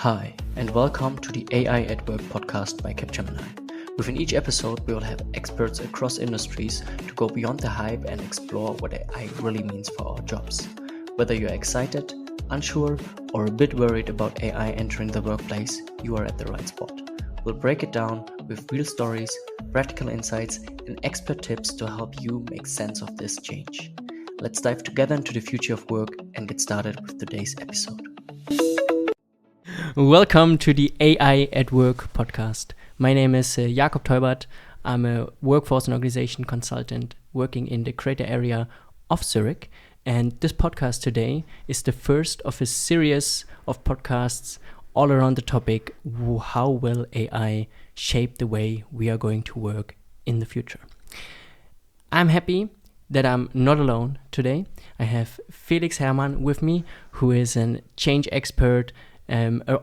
Hi, and welcome to the AI at Work podcast by Capgemini. Within each episode, we will have experts across industries to go beyond the hype and explore what AI really means for our jobs. Whether you're excited, unsure, or a bit worried about AI entering the workplace, you are at the right spot. We'll break it down with real stories, practical insights, and expert tips to help you make sense of this change. Let's dive together into the future of work and get started with today's episode. Welcome to the AI at Work podcast. My name is Jakob Teubert. I'm a workforce and organization consultant working in the greater area of Zurich. And this podcast today is the first of a series of podcasts all around the topic, how will AI shape the way we are going to work in the future? I'm happy that I'm not alone today. I have Felix Herrmann with me, who is a change expert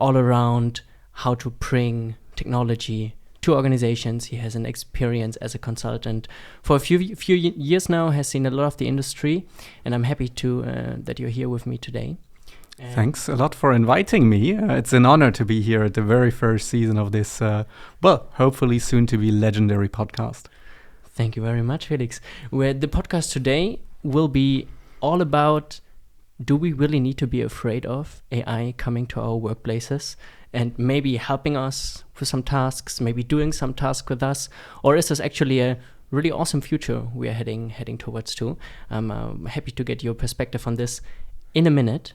all around how to bring technology to organizations. He has an experience as a consultant for a few years now, has seen a lot of the industry, and I'm happy that you're here with me today. Thanks a lot for inviting me. It's an honor to be here at the very first season of this, hopefully soon to be legendary podcast. Thank you very much, Felix. Where the podcast today will be all about, do we really need to be afraid of AI coming to our workplaces and maybe helping us with some tasks, maybe doing some tasks with us? Or is this actually a really awesome future we are heading towards too? I'm happy to get your perspective on this in a minute.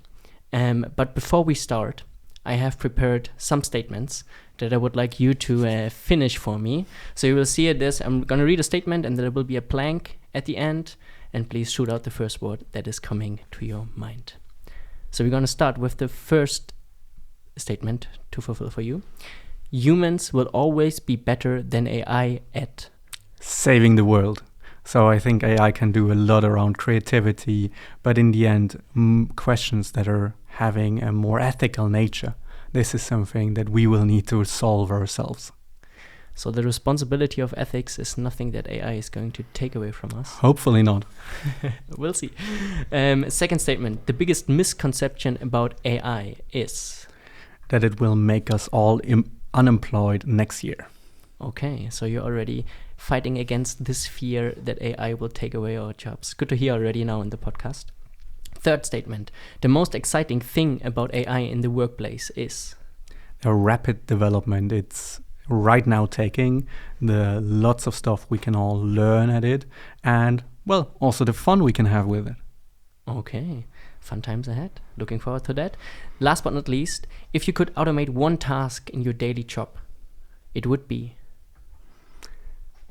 But before we start, I have prepared some statements that I would like you to finish for me. So you will see this. I'm going to read a statement and there will be a blank at the end. And please shoot out the first word that is coming to your mind. So we're going to start with the first statement to fulfill for you. Humans will always be better than AI at saving the world. So I think AI can do a lot around creativity, but in the end, questions that are having a more ethical nature. This is something that we will need to solve ourselves. So the responsibility of ethics is nothing that AI is going to take away from us. Hopefully not. We'll see. Second statement. The biggest misconception about AI is that it will make us all unemployed next year. Okay, so you're already fighting against this fear that AI will take away our jobs. Good to hear already now in the podcast. Third statement. The most exciting thing about AI in the workplace is a rapid development. It's right now taking the lots of stuff we can all learn at it and, also the fun we can have with it. Okay, fun times ahead. Looking forward to that. Last but not least, if you could automate one task in your daily job, it would be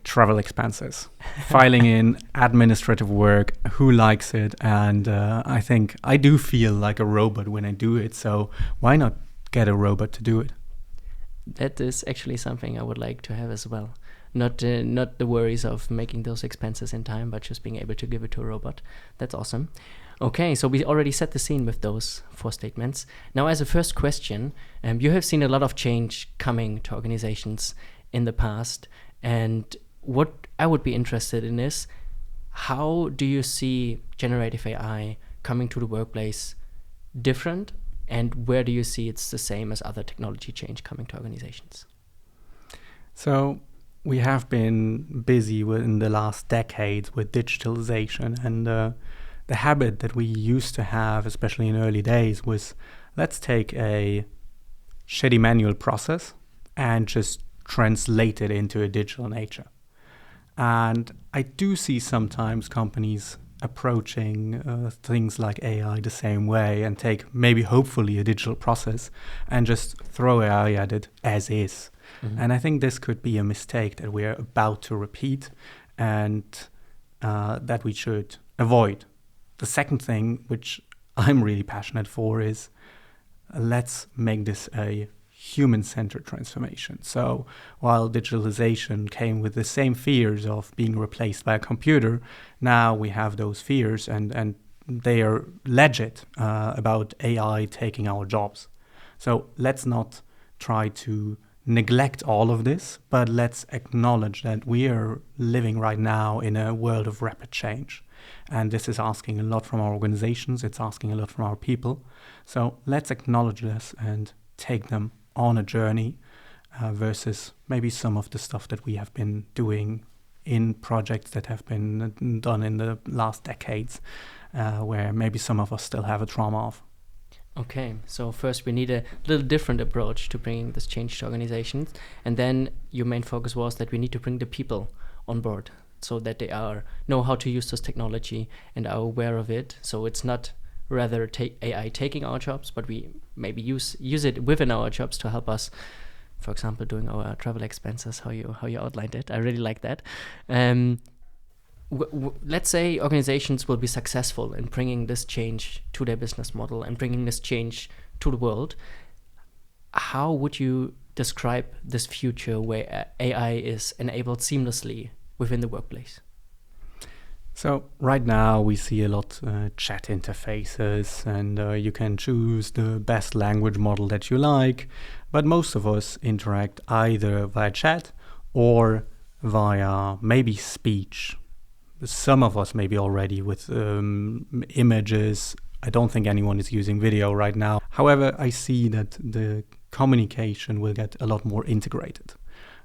travel expenses, filing in administrative work, who likes it? And I think I do feel like a robot when I do it. So why not get a robot to do it? That is actually something I would like to have as well. Not the worries of making those expenses in time, but just being able to give it to a robot. That's awesome. Okay, so we already set the scene with those 4 statements. Now, as a first question, you have seen a lot of change coming to organizations in the past. And what I would be interested in is, how do you see generative AI coming to the workplace different? And where do you see it's the same as other technology change coming to organizations? So we have been busy in the last decades with digitalization, and the habit that we used to have, especially in early days, was let's take a shitty manual process and just translate it into a digital nature. And I do see sometimes companies approaching things like AI the same way and take maybe hopefully a digital process and just throw AI at it as is. Mm-hmm. And I think this could be a mistake that we're about to repeat and that we should avoid. The second thing, which I'm really passionate for, is let's make this a human-centered transformation. So while digitalization came with the same fears of being replaced by a computer, now we have those fears and they are legit about AI taking our jobs. So let's not try to neglect all of this, but let's acknowledge that we are living right now in a world of rapid change. And this is asking a lot from our organizations, it's asking a lot from our people. So let's acknowledge this and take them on a journey versus maybe some of the stuff that we have been doing in projects that have been done in the last decades, where maybe some of us still have a trauma of. Okay, so first we need a little different approach to bringing this change to organizations, and then your main focus was that we need to bring the people on board so that they know how to use this technology and are aware of it. So it's not rather AI taking our jobs, but we maybe use it within our jobs to help us. For example, doing our travel expenses, how you outlined it. I really like that. Let's say organizations will be successful in bringing this change to their business model and bringing this change to the world. How would you describe this future where AI is enabled seamlessly within the workplace? So right now we see a lot chat interfaces, and you can choose the best language model that you like, but most of us interact either via chat or via maybe speech. Some of us maybe already with images. I don't think anyone is using video right now. However, I see that the communication will get a lot more integrated.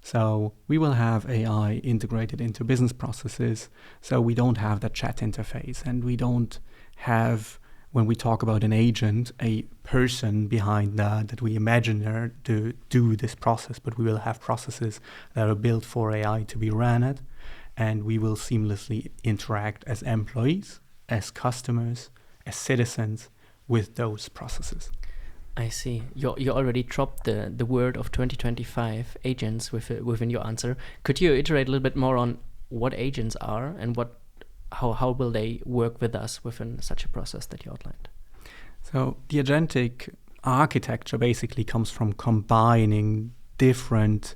So we will have AI integrated into business processes, so we don't have that chat interface, and we don't have, when we talk about an agent, a person behind that we imagine her to do this process, but we will have processes that are built for AI to be ran at, and we will seamlessly interact as employees, as customers, as citizens with those processes. I see. You already dropped the word of 2025 agents within your answer. Could you iterate a little bit more on what agents are and how will they work with us within such a process that you outlined? So the agentic architecture basically comes from combining different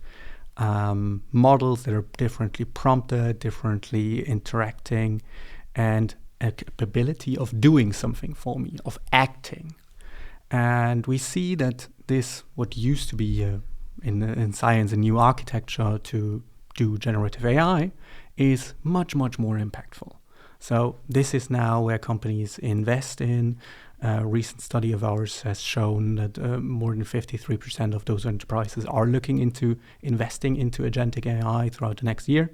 models that are differently prompted, differently interacting, and a capability of doing something for me, of acting. And we see that this, what used to be in science a new architecture to do generative AI, is much, much more impactful. So this is now where companies invest in. A recent study of ours has shown that more than 53% of those enterprises are looking into investing into agentic AI throughout the next year.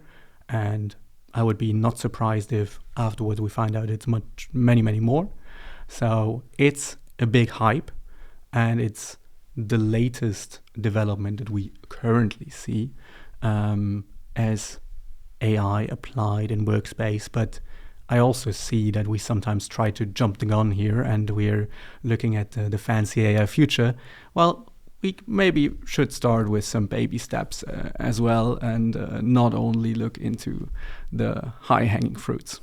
And I would be not surprised if afterwards we find out it's many, many more. So it's a big hype, and it's the latest development that we currently see as AI applied in workspace. But I also see that we sometimes try to jump the gun here, and we're looking at the fancy AI future. Well, we maybe should start with some baby steps as well, and not only look into the high-hanging fruits.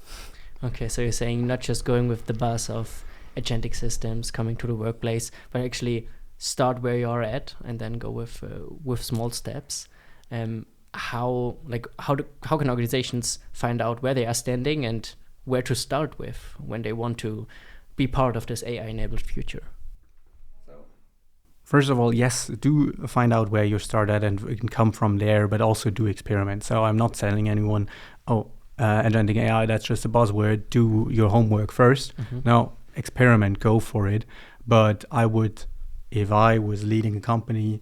Okay, so you're saying not just going with the buzz of agentic systems coming to the workplace, but actually start where you are at and then go with small steps. How can organizations find out where they are standing and where to start with when they want to be part of this AI-enabled future? First of all, yes, do find out where you started and you can come from there, but also do experiment. So I'm not telling anyone, agentic AI, that's just a buzzword. Do your homework first. Mm-hmm. No, experiment, go for it. But I would, if I was leading a company,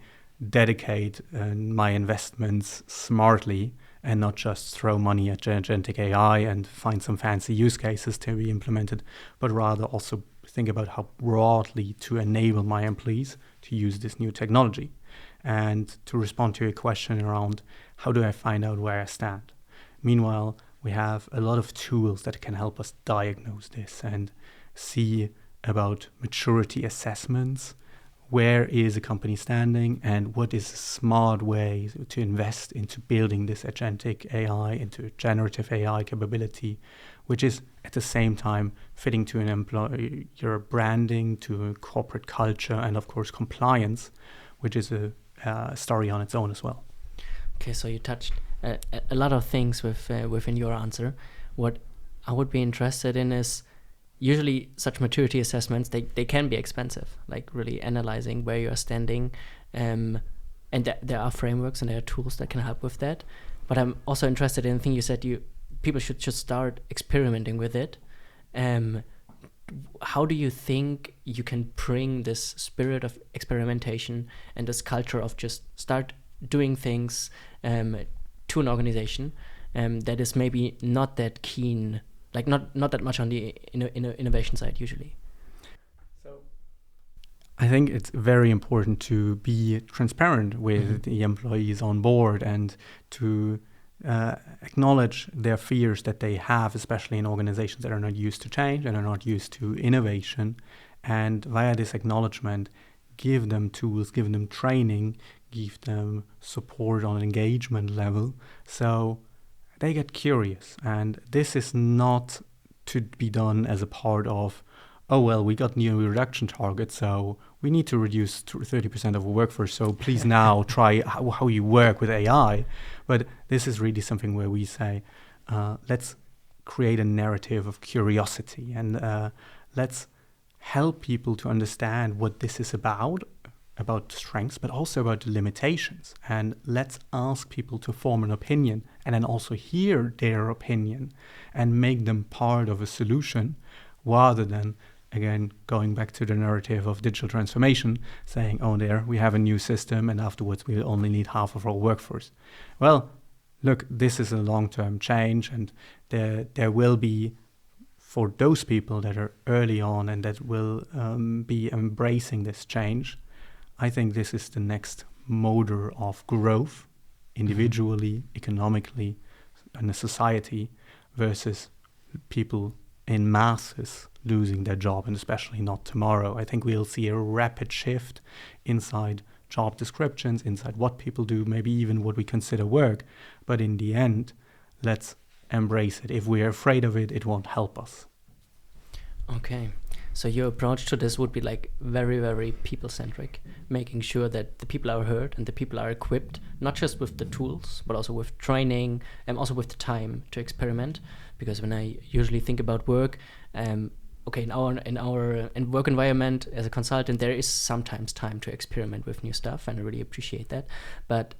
dedicate my investments smartly and not just throw money at agentic AI and find some fancy use cases to be implemented, but rather also think about how broadly to enable my employees to use this new technology. And to respond to your question around how do I find out where I stand? Meanwhile, we have a lot of tools that can help us diagnose this and see about maturity assessments. Where is a company standing, and what is a smart way to invest into building this agentic AI, into generative AI capability, which is at the same time fitting to an employer branding, to a corporate culture, and of course compliance, which is a story on its own as well. Okay, so you touched a lot of things within your answer. What I would be interested in is, usually such maturity assessments, they can be expensive, like really analyzing where you are standing. And there are frameworks and there are tools that can help with that. But I'm also interested in the thing you said, people should just start experimenting with it. how do you think you can bring this spirit of experimentation and this culture of just start doing things to an organization that is maybe not that keen, like not that much on the innovation side usually? I think it's very important to be transparent with the employees on board and to acknowledge their fears that they have, especially in organizations that are not used to change and are not used to innovation. And via this acknowledgement, give them tools, give them training, give them support on an engagement level so they get curious. And this is not to be done as a part of, oh, well, we got new reduction targets, so we need to reduce 30% of our workforce, so please now try how you work with AI. But this is really something where we say, let's create a narrative of curiosity and let's help people to understand what this is about strengths, but also about the limitations. And let's ask people to form an opinion and then also hear their opinion and make them part of a solution rather than, again, going back to the narrative of digital transformation, saying, oh, there, we have a new system and afterwards we only need half of our workforce. Well, look, this is a long-term change and there will be, for those people that are early on and that will be embracing this change, I think this is the next motor of growth, individually, economically, and a society versus people in masses losing their job, and especially not tomorrow. I think we'll see a rapid shift inside job descriptions, inside what people do, maybe even what we consider work. But in the end, let's embrace it. If we're afraid of it, it won't help us. Okay. So your approach to this would be like very, very people-centric, making sure that the people are heard and the people are equipped, not just with the tools, but also with training and also with the time to experiment. Because when I usually think about work, okay, in our work environment as a consultant, there is sometimes time to experiment with new stuff, and I really appreciate that. But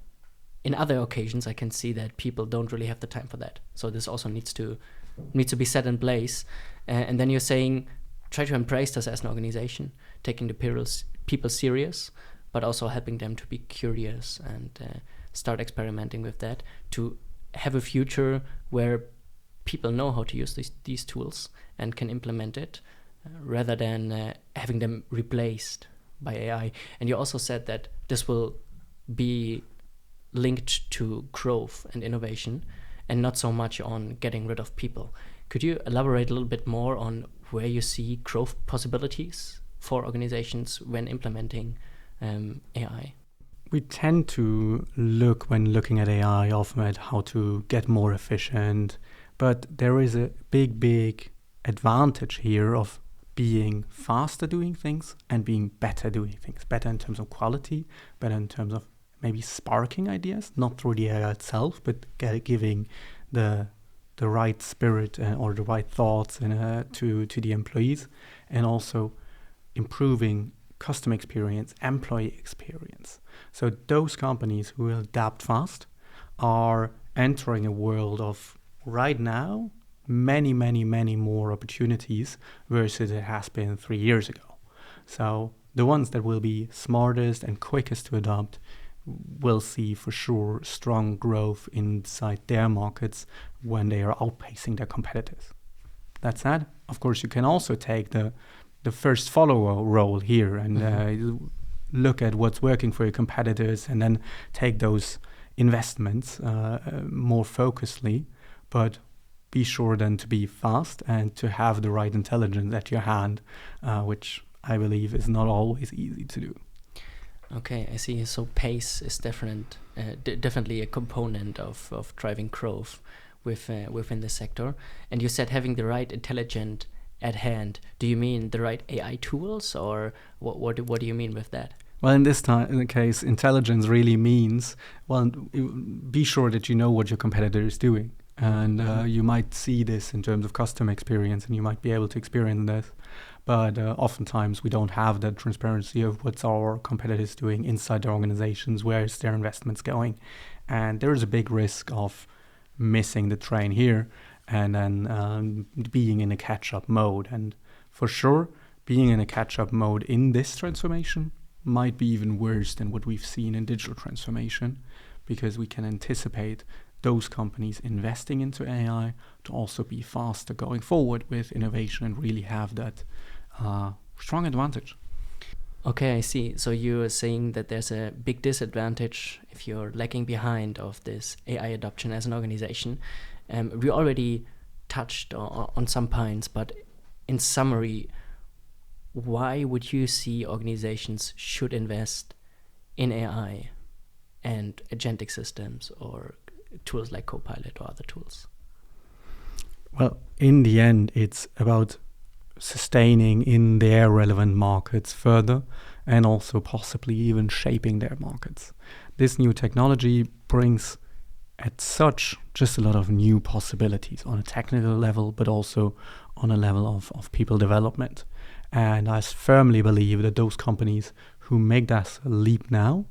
in other occasions, I can see that people don't really have the time for that. So this also needs to be set in place. And then you're saying, try to embrace this as an organization, taking the people serious, but also helping them to be curious and start experimenting with that, to have a future where people know how to use these tools and can implement it rather than having them replaced by AI. And you also said that this will be linked to growth and innovation and not so much on getting rid of people. Could you elaborate a little bit more on where you see growth possibilities for organizations when implementing AI? We tend to look, when looking at AI, often at how to get more efficient, but there is a big advantage here of being faster doing things and being better doing things, better in terms of quality, better in terms of maybe sparking ideas, not through the AI itself, but giving the right spirit or the right thoughts to the employees, and also improving customer experience, employee experience. So those companies who will adapt fast are entering a world of, right now, many more opportunities versus it has been 3 years ago. So the ones that will be smartest and quickest to adopt will see for sure strong growth inside their markets when they are outpacing their competitors. That said, of course, you can also take the first follower role here and look at what's working for your competitors and then take those investments more focusedly, but be sure then to be fast and to have the right intelligence at your hand, which I believe is not always easy to do. Okay, I see. So pace is definitely a component of driving growth within the sector. And you said having the right intelligence at hand. Do you mean the right AI tools, or what do you mean with that? Well, in the case, intelligence really means, well, be sure that you know what your competitor is doing. And you might see this in terms of customer experience, and you might be able to experience this. But oftentimes we don't have that transparency of what's our competitors doing inside their organizations, where is their investments going. And there is a big risk of missing the train here and then being in a catch-up mode. And for sure, being in a catch-up mode in this transformation might be even worse than what we've seen in digital transformation, because we can anticipate those companies investing into AI to also be faster going forward with innovation and really have that strong advantage. Okay, I see. So you are saying that there's a big disadvantage if you're lagging behind of this AI adoption as an organization. We already touched on some points, but in summary, why would you see organizations should invest in AI and agentic systems or tools like Copilot or other tools? Well, in the end, it's about sustaining in their relevant markets further and also possibly even shaping their markets. This new technology brings at such just a lot of new possibilities on a technical level, but also on a level of people development. And I firmly believe that those companies who make that leap now,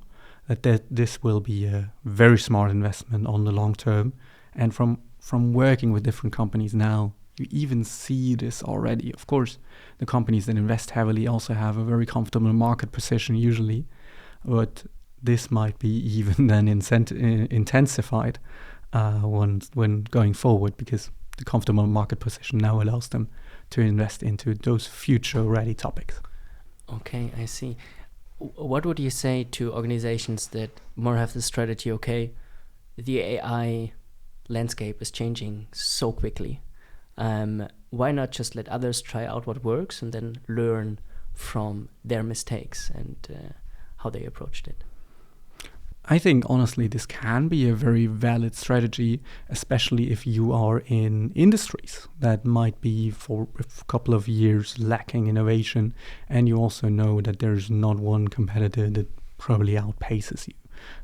that this will be a very smart investment on the long term. And from working with different companies now, you even see this already. Of course, the companies that invest heavily also have a very comfortable market position usually, but this might be even then intensified when going forward, because the comfortable market position now allows them to invest into those future-ready topics. Okay, I see. What would you say to organizations that more have the strategy, okay, the AI landscape is changing so quickly. Why not just let others try out what works and then learn from their mistakes and how they approached it? I think, honestly, this can be a very valid strategy, especially if you are in industries that might be for a couple of years lacking innovation, and you also know that there's not one competitor that probably outpaces you.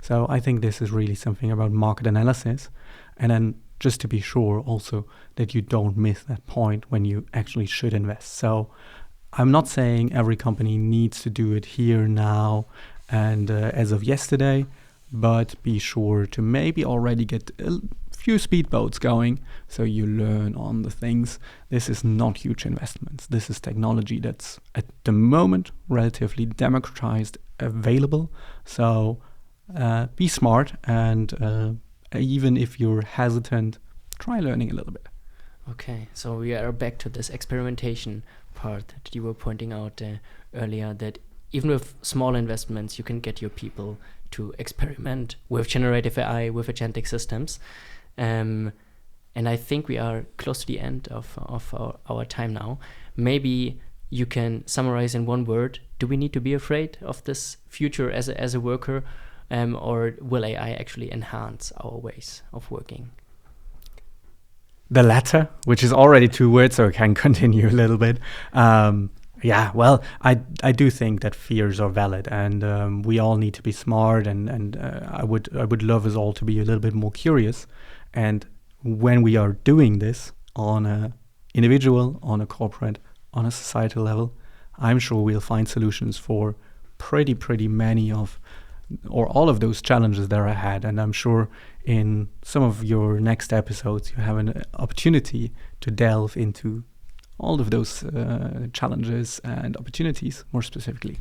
So I think this is really something about market analysis, and then just to be sure also that you don't miss that point when you actually should invest. So I'm not saying every company needs to do it here, now, and as of yesterday, but be sure to maybe already get a few speedboats going so you learn on the things. This is not huge investments. This is technology that's at the moment relatively democratized, available. So be smart, and even if you're hesitant, try learning a little bit. Okay, so we are back to this experimentation part that you were pointing out earlier, that even with small investments, you can get your people to experiment with generative AI, with agentic systems. And I think we are close to the end of our time now. Maybe you can summarize in one word: do we need to be afraid of this future as a worker, or will AI actually enhance our ways of working? The latter, which is already 2 words, so I can continue a little bit. Yeah, well, I do think that fears are valid, and we all need to be smart, and I would love us all to be a little bit more curious. And when we are doing this on a individual, on a corporate, on a societal level, I'm sure we'll find solutions for pretty many of, or all of those challenges that are ahead. And I'm sure in some of your next episodes, you have an opportunity to delve into all of those challenges and opportunities more specifically.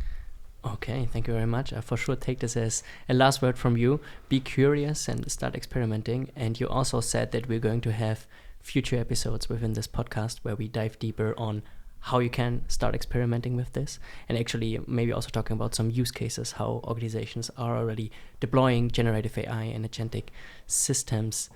Okay, thank you very much. I for sure take this as a last word from you. Be curious and start experimenting. And you also said that we're going to have future episodes within this podcast where we dive deeper on how you can start experimenting with this, and actually maybe also talking about some use cases, how organizations are already deploying generative AI and agentic systems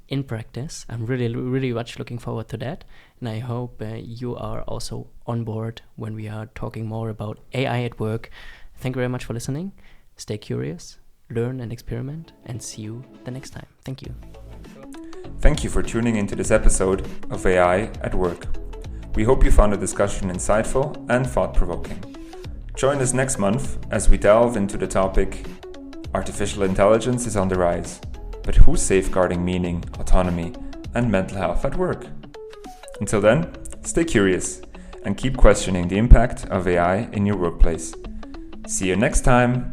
in practice. I'm really much looking forward to that, and I hope you are also on board when we are talking more about AI at work. Thank you very much for listening. Stay curious, learn and experiment, and see you the next time. Thank you. Thank you for tuning into this episode of AI at Work. We hope you found the discussion insightful and thought-provoking. Join us next month as we delve into the topic: artificial intelligence is on the rise, but who's safeguarding meaning, autonomy, and mental health at work? Until then, stay curious and keep questioning the impact of AI in your workplace. See you next time.